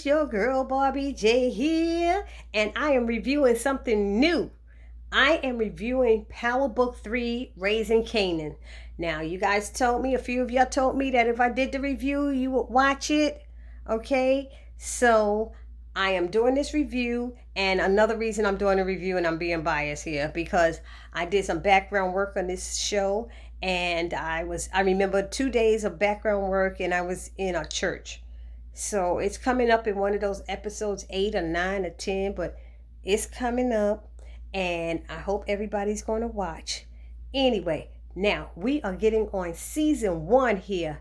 It's your girl Barbie J here, and I am reviewing something new. I am reviewing Power Book 3 Raising Kanan. Now, you guys told me, a few of y'all told me that if I did the review, you would watch it. Okay, so I am doing this review, and another reason I'm doing a review and I'm being biased here because I did some background work on this show, and I remember 2 days of background work, and I was in a church. So it's coming up in one of those episodes, 8 or 9 or 10, but it's coming up, and I hope everybody's going to watch. Anyway, now we are getting on season 1 here.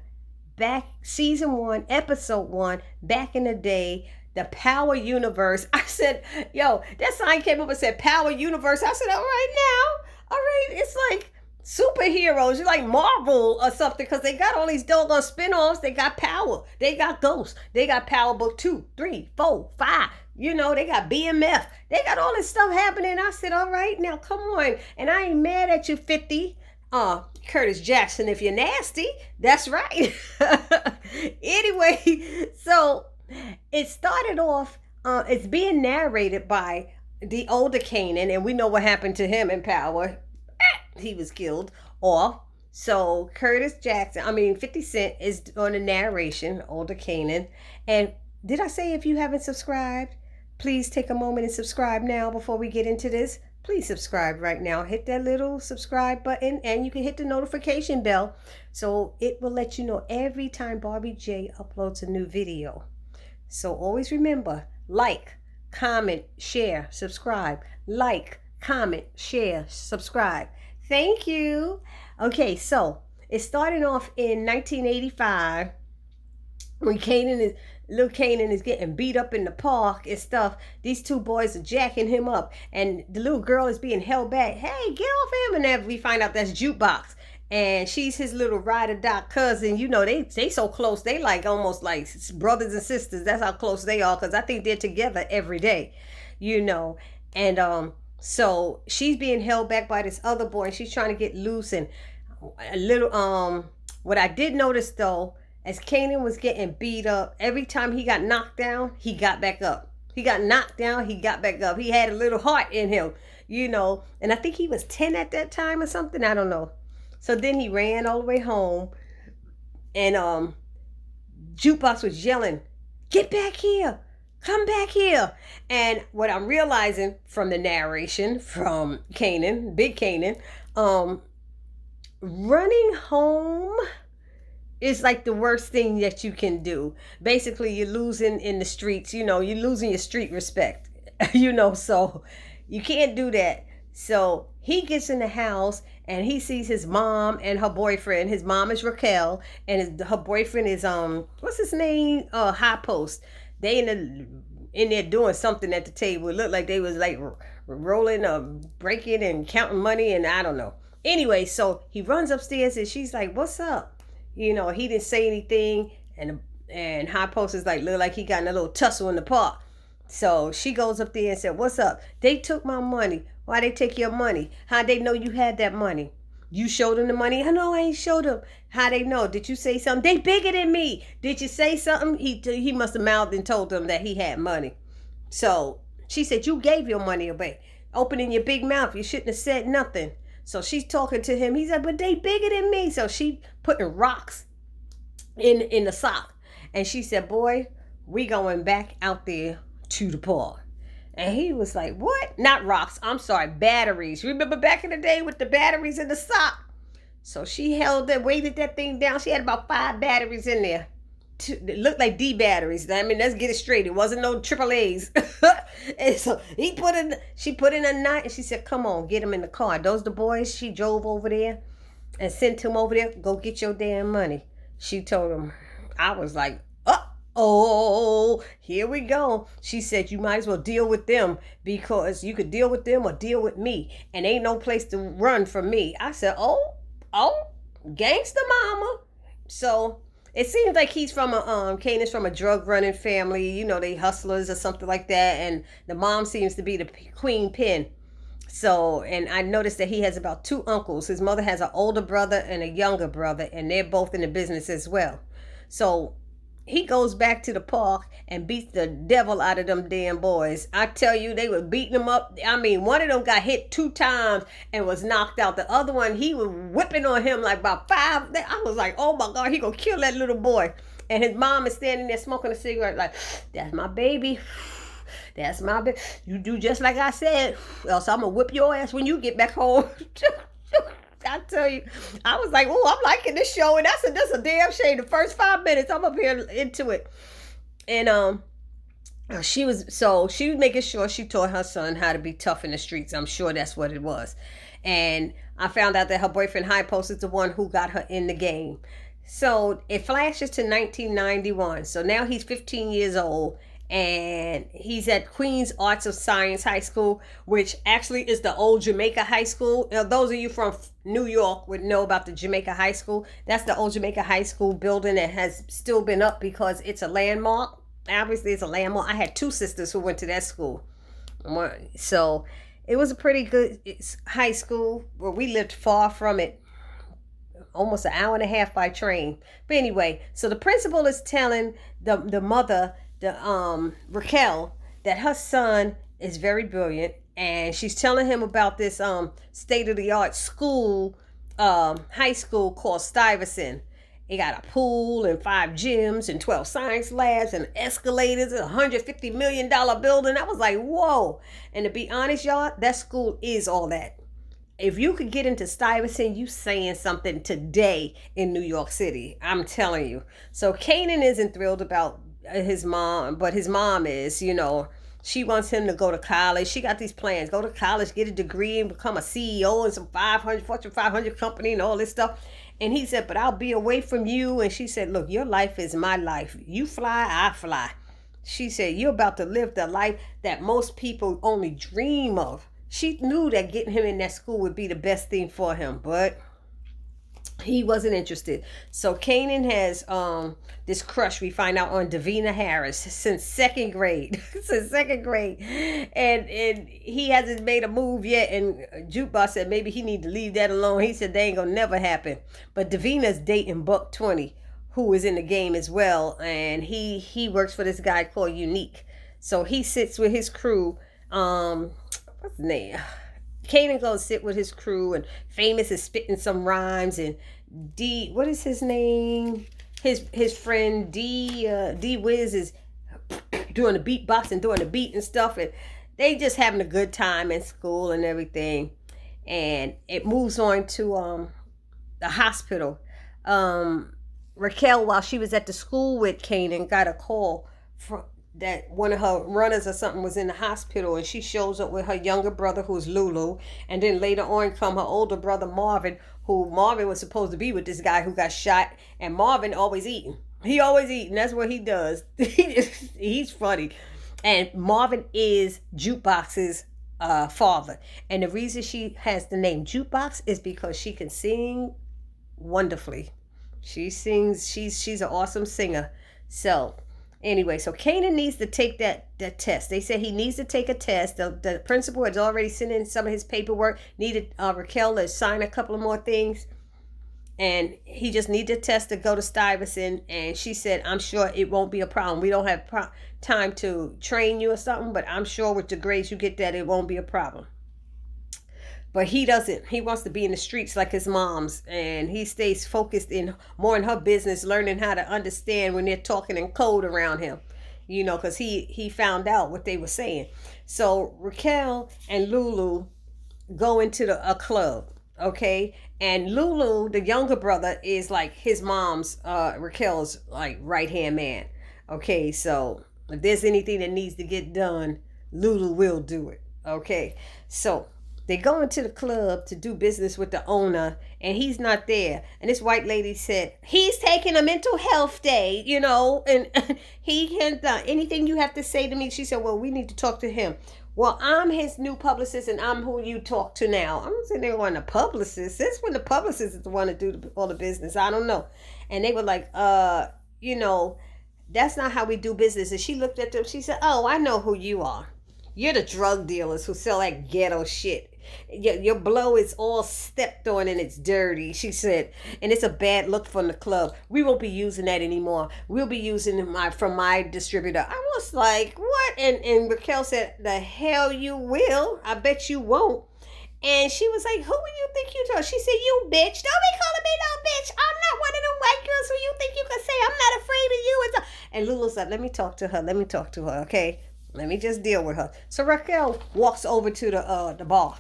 Back season 1, episode 1, back in the day, the Power Universe. I said, yo, that sign came up and said Power Universe. I said, all right now, all right, it's like superheroes, you like Marvel or something, because they got all these doggone spin-offs. They got Power, they got Ghost, they got Power Book 2, 3, 4, 5, you know, they got BMF, they got all this stuff happening. I said, all right now, come on. And I ain't mad at you, 50 Curtis Jackson, if you're nasty. That's right. Anyway, so it started off, it's being narrated by the older Kanan, and we know what happened to him in Power. He was killed off. So Curtis Jackson, 50 Cent is on the narration, older Kanan. And did I say, if you haven't subscribed, please take a moment and subscribe now before we get into this. Please subscribe right now. Hit that little subscribe button, and you can hit the notification bell so it will let you know every time Barbie J uploads a new video. So always remember, like, comment, share, subscribe. Like, comment, share, subscribe. Thank you. Okay, so it started off in 1985 when little Kanan is getting beat up in the park and stuff. These two boys are jacking him up, and the little girl is being held back. Hey, get off him! And then we find out that's Jukebox, and she's his little ride or die cousin. You know, they so close. They like almost like brothers and sisters. That's how close they are, because I think they're together every day. You know, and so she's being held back by this other boy, and she's trying to get loose. And a little what I did notice though, as Kanan was getting beat up, every time he got knocked down, he got back up. He got knocked down, he got back up. He had a little heart in him, you know. And I think he was 10 at that time or something. I don't know. So then he ran all the way home, and Jukebox was yelling, "Get back here! Come back here!" And what I'm realizing from the narration from Kanan, Big Kanan, running home is like the worst thing that you can do. Basically, you're losing in the streets. You know, you're losing your street respect. You know, so you can't do that. So he gets in the house, and he sees his mom and her boyfriend. His mom is Raquel, and her boyfriend is what's his name? High Post. They in there doing something at the table. It looked like they was like rolling, breaking and counting money, and I don't know. Anyway, so he runs upstairs, and she's like, "What's up?" You know, he didn't say anything, and High Post is like, look like he got in a little tussle in the park. So she goes up there and said, "What's up?" "They took my money." "Why they take your money?" "How they know you had that money?" "You showed them the money." "I know, I ain't showed them." "How they know?" "Did you say something?" "They bigger than me." "Did you say something?" He must have mouthed and told them that he had money. So she said, "You gave your money away. Opening your big mouth. You shouldn't have said nothing." So she's talking to him. He's like, "But they bigger than me." So she putting rocks in the sock. And she said, "Boy, we going back out there to the park." And he was like, "What?" "Not rocks. I'm sorry, batteries. Remember back in the day with the batteries in the sock?" So she weighted that thing down. She had about 5 batteries in there. It looked like D batteries. I mean, let's get it straight. It wasn't no AAAs. And so she put in a knot, and she said, "Come on, get them in the car." Those the boys she drove over there and sent him over there. "Go get your damn money." She told him. I was like, oh, here we go. She said, "You might as well deal with them, because you could deal with them or deal with me, and ain't no place to run from me." I said, oh, gangster mama. So it seems like he's from Kanan's from a drug running family. You know, they hustlers or something like that. And the mom seems to be the queen pin. So, and I noticed that he has about 2 uncles. His mother has an older brother and a younger brother, and they're both in the business as well. So He goes back to the park and beats the devil out of them damn boys. I tell you, they were beating him up. I mean, one of them got hit 2 times and was knocked out. The other one, he was whipping on him like about 5. I was like, oh my God, he gonna kill that little boy. And his mom is standing there smoking a cigarette like, that's my baby. That's my baby. You do just like I said, else I'm gonna whip your ass when you get back home. I tell you, I was like, oh, I'm liking this show, and that's a damn shame. The first 5 minutes, I'm up here into it, and she was making sure she taught her son how to be tough in the streets. I'm sure that's what it was, and I found out that her boyfriend High Post is the one who got her in the game. So it flashes to 1991. So now he's 15 years old, and he's at Queens Arts of Science High School, which actually is the old Jamaica High School. Now, those of you from New York would know about the Jamaica High School. That's the old Jamaica High School building that has still been up because it's a landmark. Obviously, it's a landmark. I had 2 sisters who went to that school. So it was a pretty good high school where we lived far from it, almost an hour and a half by train. But anyway, so the principal is telling the mother, Raquel, that her son is very brilliant, and she's telling him about this state-of-the-art school, high school called Stuyvesant. It got a pool and 5 gyms and 12 science labs and escalators and $150 million building. I was like, whoa. And to be honest, y'all, that school is all that. If you could get into Stuyvesant, you saying something today in New York City. I'm telling you. So Kanan isn't thrilled about his mom, but his mom is, she wants him to go to college. She got these plans. Go to college, get a degree, and become a CEO in some Fortune 500 company and all this stuff. And he said, but I'll be away from you. And she said, look, your life is my life. You fly, I fly. She said, you're about to live the life that most people only dream of. She knew that getting him in that school would be the best thing for him, but he wasn't interested. So Kanan has this crush, we find out, on Davina Harris since 2nd grade. Since 2nd grade. And he hasn't made a move yet. And Jukebox said maybe he need to leave that alone. He said they ain't gonna never happen. But Davina's dating Buck 20, who is in the game as well. And he works for this guy called Unique. So he sits with his crew. What's his name? Kanan goes sit with his crew, and Famous is spitting some rhymes, and what is his name? His friend D Wiz is doing the beatboxing, doing the beat and stuff, and they just having a good time in school and everything. And it moves on to the hospital. Raquel, while she was at the school with Kanan, got a call from that one of her runners or something was in the hospital, and she shows up with her younger brother, who's Lulu, and then later on come her older brother Marvin, who Marvin was supposed to be with this guy who got shot, and Marvin always eating. He always eating. That's what he does. He's funny. And Marvin is Jukebox's father, and the reason she has the name Jukebox is because she can sing wonderfully. She sings. She's an awesome singer. So anyway, so Kanan needs to take that test. They said he needs to take a test. The principal has already sent in some of his paperwork. Needed Raquel to sign a couple of more things. And he just needs a test to go to Stuyvesant. And she said, I'm sure it won't be a problem. We don't have time to train you or something, but I'm sure with the grades you get that, it won't be a problem. But he doesn't. He wants to be in the streets like his mom's, and he stays focused more in her business, learning how to understand when they're talking in code around him, because he found out what they were saying. So Raquel and Lulu go into a club, okay? And Lulu, the younger brother, is like his mom's, Raquel's like right-hand man, okay? So if there's anything that needs to get done, Lulu will do it, okay? So they go into the club to do business with the owner, and he's not there. And this white lady said, he's taking a mental health day, and he can't, anything you have to say to me. She said, well, we need to talk to him. Well, I'm his new publicist, and I'm who you talk to now. I'm sitting there going, the publicist? This when the publicist is the one to do all the business. I don't know. And they were like, that's not how we do business. And she looked at them. She said, oh, I know who you are. You're the drug dealers who sell that ghetto shit. Your blow is all stepped on and it's dirty, she said, and it's a bad look from the club. We won't be using that anymore. We'll be using my from my distributor. I was like, what? And Raquel said, the hell you will. I bet you won't. And she was like, who do you think you talk? She said, you bitch. Don't be calling me no bitch. I'm not one of them white girls who you think you can say I'm not afraid of you. And Lulu's like, let me talk to her. Let me talk to her, okay? Let me just deal with her. So Raquel walks over to the bar.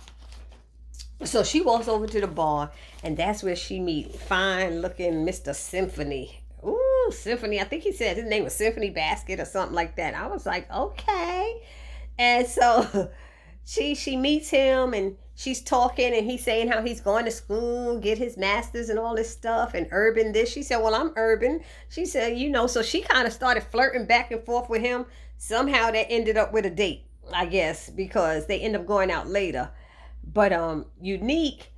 So she walks over to the bar, and that's where she meet fine-looking Mr. Symphony. Ooh, Symphony. I think he said his name was Symphony Basket or something like that. I was like, okay. And so she meets him, and she's talking, and he's saying how he's going to school, get his master's and all this stuff, and urban this. She said, well, I'm urban. She said, so she kind of started flirting back and forth with him. Somehow that ended up with a date, I guess, because they end up going out later. But Unique,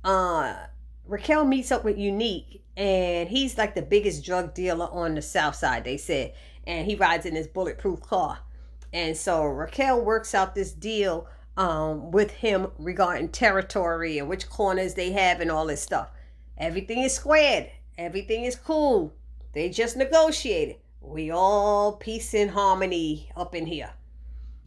Raquel meets up with Unique, and he's like the biggest drug dealer on the South Side, they said. And he rides in his bulletproof car. And so Raquel works out this deal with him regarding territory and which corners they have and all this stuff. Everything is squared. Everything is cool. They just negotiated. We all peace and harmony up in here.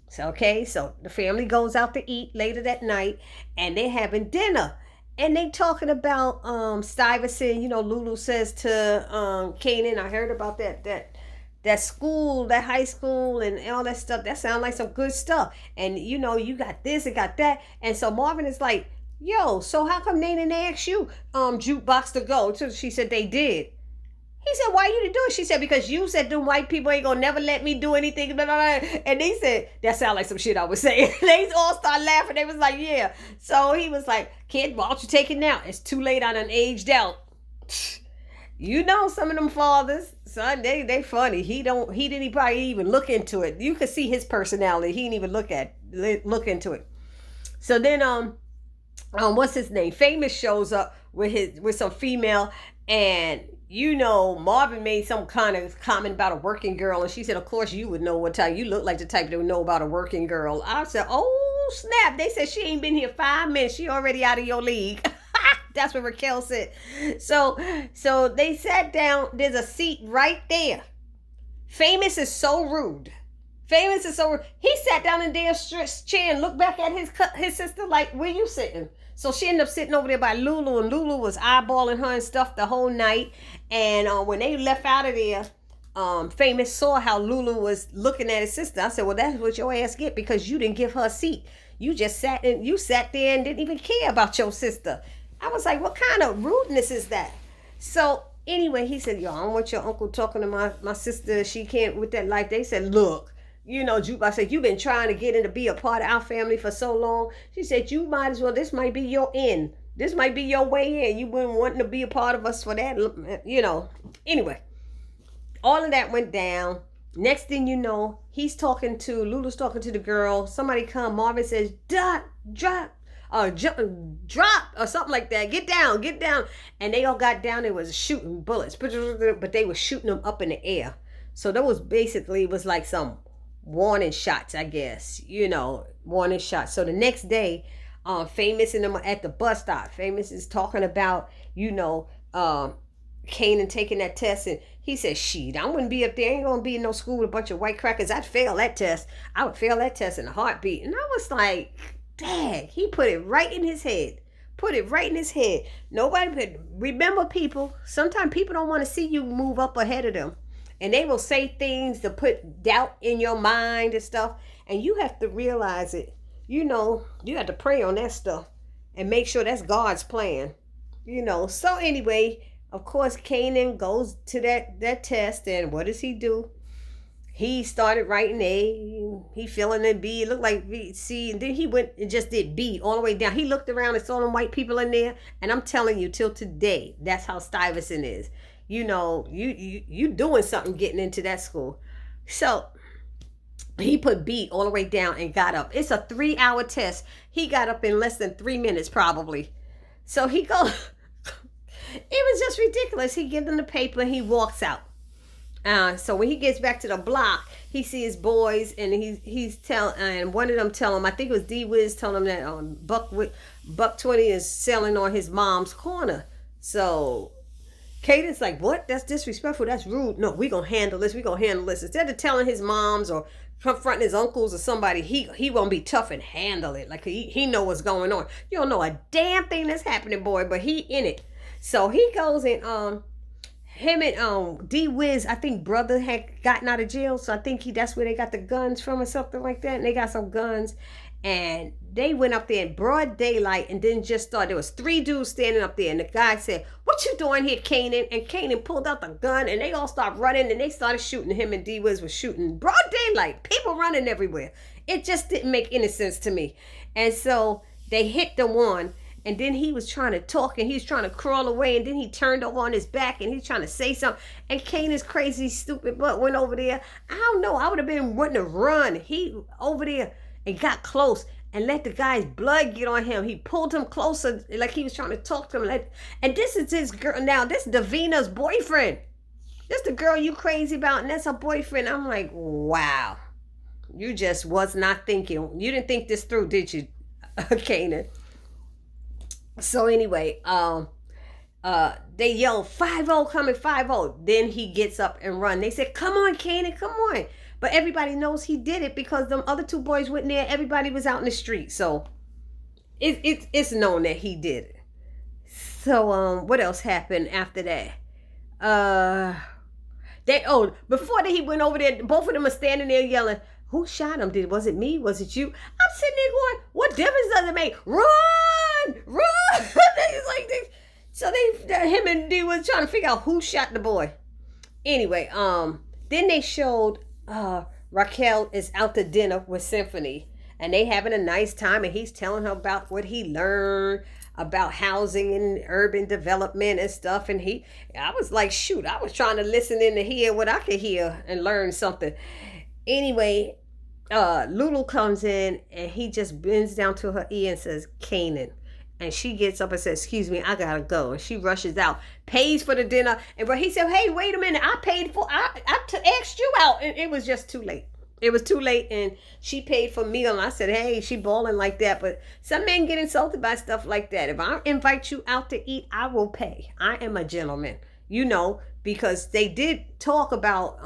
So, okay, so the family goes out to eat later that night, and they're having dinner. And they talking about Stuyvesant. Lulu says to Kanan, I heard about that school, that high school and all that stuff. That sounds like some good stuff. And you got this and got that. And so Marvin is like, yo, so how come they didn't ask you jukebox to go? So she said they did. He said, why you didn't do it? She said, because you said them white people ain't gonna never let me do anything. Blah, blah, blah. And they said, that sound like some shit I was saying. They all started laughing. They was like, yeah. So he was like, kid, why don't you take it now? It's too late. I done aged out. Some of them fathers, son, they funny. He didn't probably even look into it. You could see his personality. He didn't even look into it. So then what's his name? Famous shows up with some female, and Marvin made some kind of comment about a working girl, and she said, of course you would know what type. You look like the type that would know about a working girl. I said, oh snap. They said she ain't been here 5 minutes. She already out of your league. That's what Raquel said. So they sat down. There's a seat right there. Famous is so rude. He sat down in their chair and looked back at his sister like, where you sitting? So she ended up sitting over there by Lulu, and Lulu was eyeballing her and stuff the whole night. And when they left out of there, Famous saw how Lulu was looking at his sister. I said, well, that's what your ass get, because you didn't give her a seat. You just sat there and didn't even care about your sister. I was like, what kind of rudeness is that? So anyway, he said, yo, I don't want your uncle talking to my sister. She can't with that life. They said, look, I said, you've been trying to get in to be a part of our family for so long. She said, you might as well, this might be your end. This might be your way in. You weren't wanting to be a part of us for that, Anyway, all of that went down. Next thing you know, Lulu's talking to the girl. Somebody come, Marvin says, drop, or something like that. Get down. And they all got down. They was shooting bullets, but they were shooting them up in the air. So that was like some warning shots, I guess, warning shots. So the next day, Famous and them are at the bus stop. Famous is talking about, Kanan taking that test, and he said, shit, I wouldn't be up there. I ain't gonna be in no school with a bunch of white crackers. I'd fail that test. I would fail that test in a heartbeat. And I was like, dang, he put it right in his head. Nobody, remember people, sometimes people don't want to see you move up ahead of them. And they will say things to put doubt in your mind and stuff. And you have to realize it. You have to pray on that stuff and make sure that's God's plan. So anyway, of course, Kanan goes to that test. And what does he do? He started writing A. He filling in B. It looked like B, C. And then he went and just did B all the way down. He looked around and saw them white people in there. And I'm telling you, till today, that's how Stuyvesant is. You doing something getting into that school. So he put B all the way down and got up. It's a 3-hour test. He got up in less than 3 minutes probably. So he goes, it was just ridiculous. He gives them the paper and he walks out. So when he gets back to the block, he sees boys, and he's telling, and one of them tell him, I think it was D Wiz telling him that Buck 20 is selling on his mom's corner. So Caden's like, what? That's disrespectful. That's rude. No, we gonna handle this. We gonna handle this. Instead of telling his moms or confronting his uncles or somebody, he won't be tough and handle it. Like he know what's going on. You don't know a damn thing that's happening, boy, but he in it. So he goes and him and D Wiz, I think brother had gotten out of jail, so I think that's where they got the guns from or something like that. And they got some guns, and they went up there in broad daylight, and then just thought there was three dudes standing up there, and the guy said, "What you doing here, Kanan?" And Kanan pulled out the gun, and they all started running, and they started shooting. Him and D Wiz was shooting broad daylight, people running everywhere. It just didn't make any sense to me. And so they hit the one. And then he was trying to talk, and he was trying to crawl away, and then he turned over on his back, and he's trying to say something. And Kanan's crazy, stupid butt went over there. I don't know. I would have been wanting to run. He over there and got close and let the guy's blood get on him. He pulled him closer, like he was trying to talk to him. And this is his girl now. This is Davina's boyfriend. This the girl you crazy about, and that's her boyfriend. I'm like, wow. You just was not thinking. You didn't think this through, did you, Kanan? So anyway, they yell 5-0 coming, 5-0. Then he gets up and run. They said, "Come on, Kanan, come on!" But everybody knows he did it because them other two boys went there. Everybody was out in the street, so it's known that he did it. So what else happened after that? Before that he went over there, both of them are standing there yelling, "Who shot him? Was it me? Was it you?" I'm sitting there going, "What difference does it make? Run! Like this. So him and D was trying to figure out who shot the boy. Anyway, then they showed Raquel is out to dinner with Symphony, and they having a nice time, and he's telling her about what he learned about housing and urban development and stuff. And I was like, shoot, I was trying to listen in to hear what I could hear and learn something. Anyway, Lulu comes in, and he just bends down to her ear and says, "Kanan." And she gets up and says, "Excuse me, I gotta go." And she rushes out, pays for the dinner. And but he said, "Hey, wait a minute, I asked you out." And it was just too late. It was too late, and she paid for meal. And I said, "Hey, she balling like that." But some men get insulted by stuff like that. If I invite you out to eat, I will pay. I am a gentleman, because they did talk about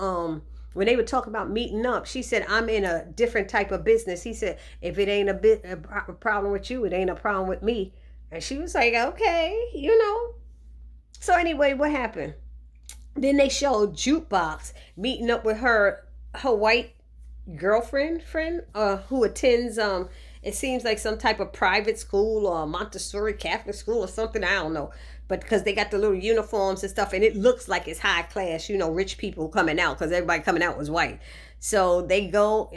when they would talk about meeting up. She said, "I'm in a different type of business." He said, "If it ain't a problem with you, it ain't a problem with me." And she was like, "Okay, So anyway, what happened? Then they showed Jukebox meeting up with her white friend, who attends it seems like some type of private school or Montessori Catholic school or something. I don't know. But because they got the little uniforms and stuff, and it looks like it's high class, rich people coming out, because everybody coming out was white. So they go,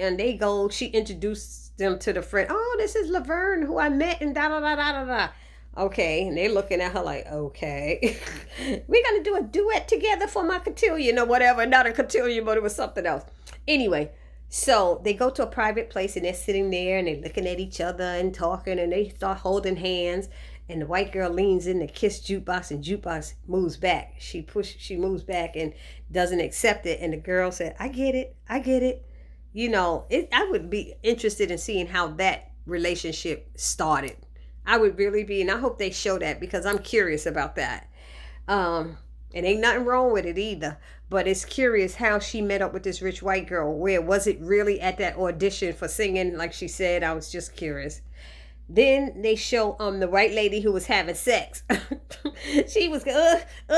she introduced them to the friend. "Oh, this is Laverne, who I met, and da da da da da da." Okay, and they're looking at her like, "Okay, we're gonna do a duet together for my cotillion or whatever." Not a cotillion, but it was something else. Anyway, so they go to a private place, and they're sitting there, and they're looking at each other and talking, and they start holding hands. And the white girl leans in to kiss Jukebox, and Jukebox moves back. She moves back and doesn't accept it. And the girl said, "I get it. I get it." I would be interested in seeing how that relationship started. I would really be, and I hope they show that, because I'm curious about that. And ain't nothing wrong with it either. But it's curious how she met up with this rich white girl. Where was it really at that audition for singing, like she said? I was just curious. Then they show the white lady who was having sex. She was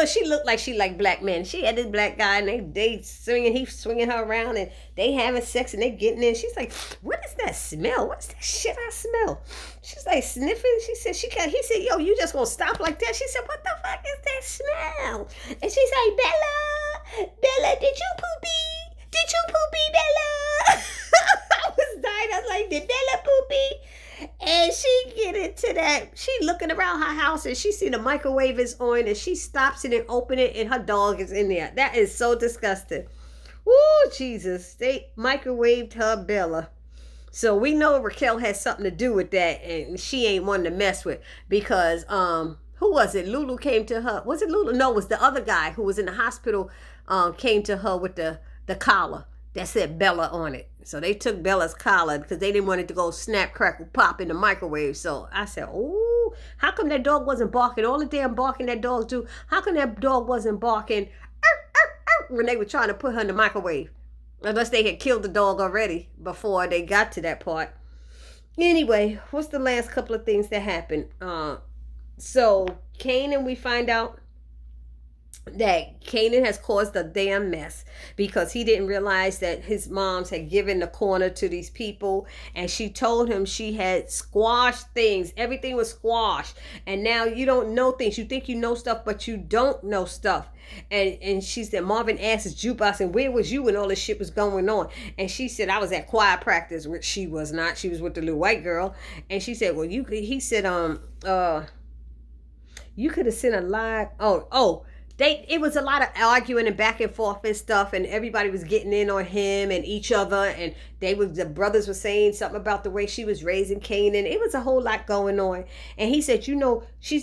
she looked like she liked black men. She had this black guy, and they swinging, he's swinging her around, and they having sex, and they getting in. She's like, "What is that smell? What's that shit I smell?" She's like sniffing. He said, "Yo, you just gonna stop like that?" She said, "What the fuck is that smell?" And she's like, Bella, did you poopy? Did you poopy, Bella?" I was dying. I was like, "Did Bella poopy?" And she get into that. She looking around her house, and she see the microwave is on, and she stops it and open it, and her dog is in there. That is so disgusting. Woo, Jesus. They microwaved her Bella. So we know Raquel has something to do with that, and she ain't one to mess with, because who was it? Lulu came to her. Was it Lulu? No, it was the other guy who was in the hospital came to her with the collar that said Bella on it. So they took Bella's collar because they didn't want it to go snap, crackle, pop in the microwave. So I said, "Oh, how come that dog wasn't barking? All the damn barking that dogs do. How come that dog wasn't barking when they were trying to put her in the microwave? Unless they had killed the dog already before they got to that part." Anyway, what's the last couple of things that happened? So Kanan, we find out that Kanan has caused a damn mess because he didn't realize that his moms had given the corner to these people, and she told him she had squashed things. Everything was squashed, and now you don't know things. You think you know stuff, but you don't know stuff. And she said, Marvin asked his jukebox, and where was you when all this shit was going on? And she said, I was at choir practice, which she was not. She was with the little white girl. And she said, well, he said, you could have sent a live, it was a lot of arguing and back and forth and stuff, and everybody was getting in on him and each other, and the brothers were saying something about the way she was raising Kanan. It was a whole lot going on. And he said, she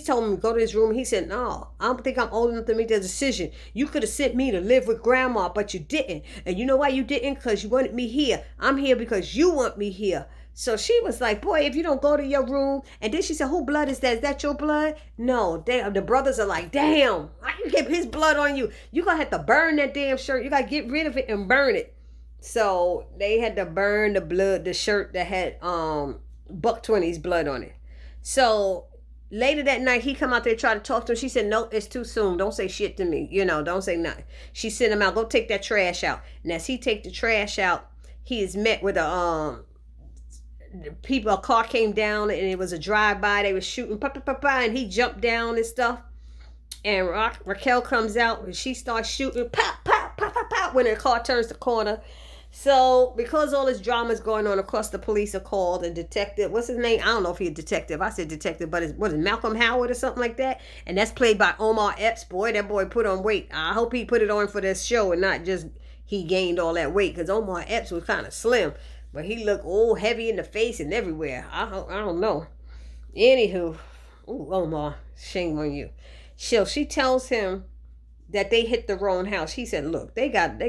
told him to go to his room. He said, no, I don't think I'm old enough to make that decision. You could have sent me to live with grandma, but you didn't. And you know why you didn't? Because you wanted me here. I'm here because you want me here. So she was like, boy, if you don't go to your room. And then she said, who blood is that? Is that your blood? No, the brothers are like, damn, I can get his blood on you. You're going to have to burn that damn shirt. You got to get rid of it and burn it. So they had to burn the shirt that had Buck 20's blood on it. So later that night, he come out there, try to talk to her. She said, no, it's too soon. Don't say shit to me. Don't say nothing. She sent him out, go take that trash out. And as he take the trash out, he is met with a car came down, and it was a drive-by. They were shooting, and he jumped down and stuff. And Raquel comes out, and she starts shooting, pop, pop, pop, pop, pop, when the car turns the corner. So because all this drama is going on, of course, the police are called, and detective, what's his name? I don't know if he's a detective. I said detective, but what is Malcolm Howard or something like that? And that's played by Omar Epps. Boy, that boy put on weight. I hope he put it on for this show and not just he gained all that weight, because Omar Epps was kind of slim. But he looked all heavy in the face and everywhere. I don't know. Anywho, Omar, shame on you. She tells him that they hit the wrong house. He said, look, they got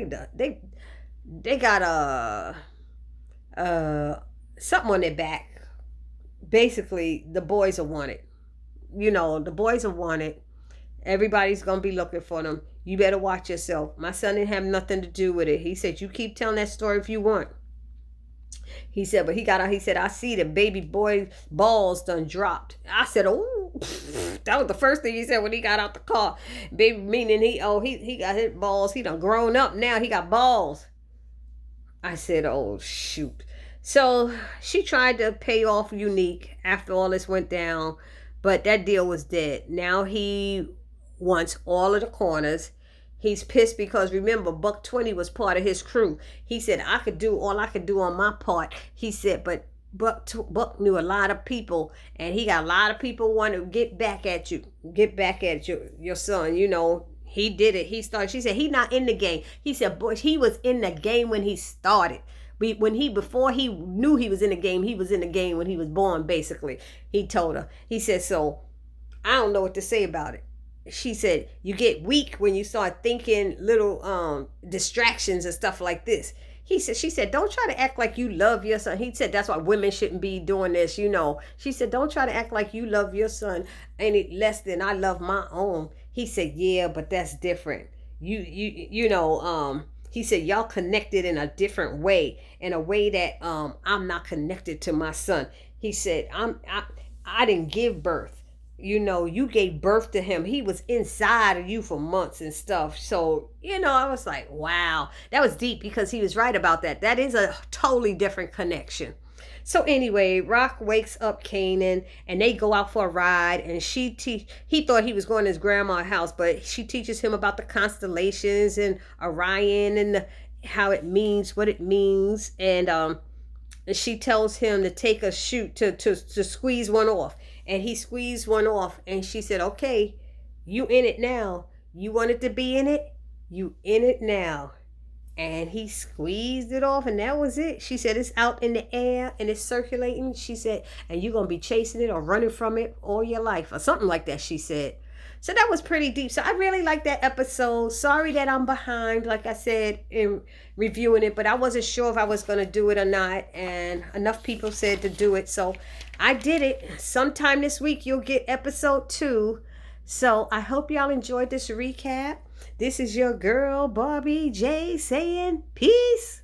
something on their back. Basically, the boys are wanted. The boys are wanted. Everybody's going to be looking for them. You better watch yourself. My son didn't have nothing to do with it. He said, you keep telling that story if you want. He said, but he said, I see the baby boy balls done dropped. I said, oh, that was the first thing he said when he got out the car. Baby, meaning he got his balls. He done grown up now. He got balls. I said, oh, shoot. So she tried to pay off Unique after all this went down, but that deal was dead. Now he wants all of the corners. He's pissed because, remember, Buck 20 was part of his crew. He said, I could do all I could do on my part. He said, but Buck knew a lot of people, and he got a lot of people want to get back at you. Get back at your son. He did it. She said, he not in the game. He said, boy, he was in the game when he started. Before he knew he was in the game, he was in the game when he was born, basically. He told her. He said, so I don't know what to say about it. She said, you get weak when you start thinking little distractions and stuff like this. She said, don't try to act like you love your son. He said, that's why women shouldn't be doing this, She said, don't try to act like you love your son any less than I love my own. He said, yeah, but that's different. He said, y'all connected in a different way, in a way that I'm not connected to my son. He said, I didn't give birth. You gave birth to him. He was inside of you for months and stuff. So, I was like, wow, that was deep, because he was right about that. That is a totally different connection. So anyway, Rock wakes up Kanan, and they go out for a ride, and he thought he was going to his grandma's house, but she teaches him about the constellations and Orion and how it means what it means. And she tells him to take a shoot to squeeze one off. And he squeezed one off, and she said, okay, you in it now. You wanted to be in it? You in it now. And he squeezed it off, and that was it. She said, it's out in the air, and it's circulating. She said, and you're going to be chasing it or running from it all your life, or something like that, she said. So that was pretty deep. So I really like that episode. Sorry that I'm behind, like I said, in reviewing it, but I wasn't sure if I was going to do it or not. And enough people said to do it. So I did it. Sometime this week, you'll get episode 2. So I hope y'all enjoyed this recap. This is your girl, Barbie J, saying peace.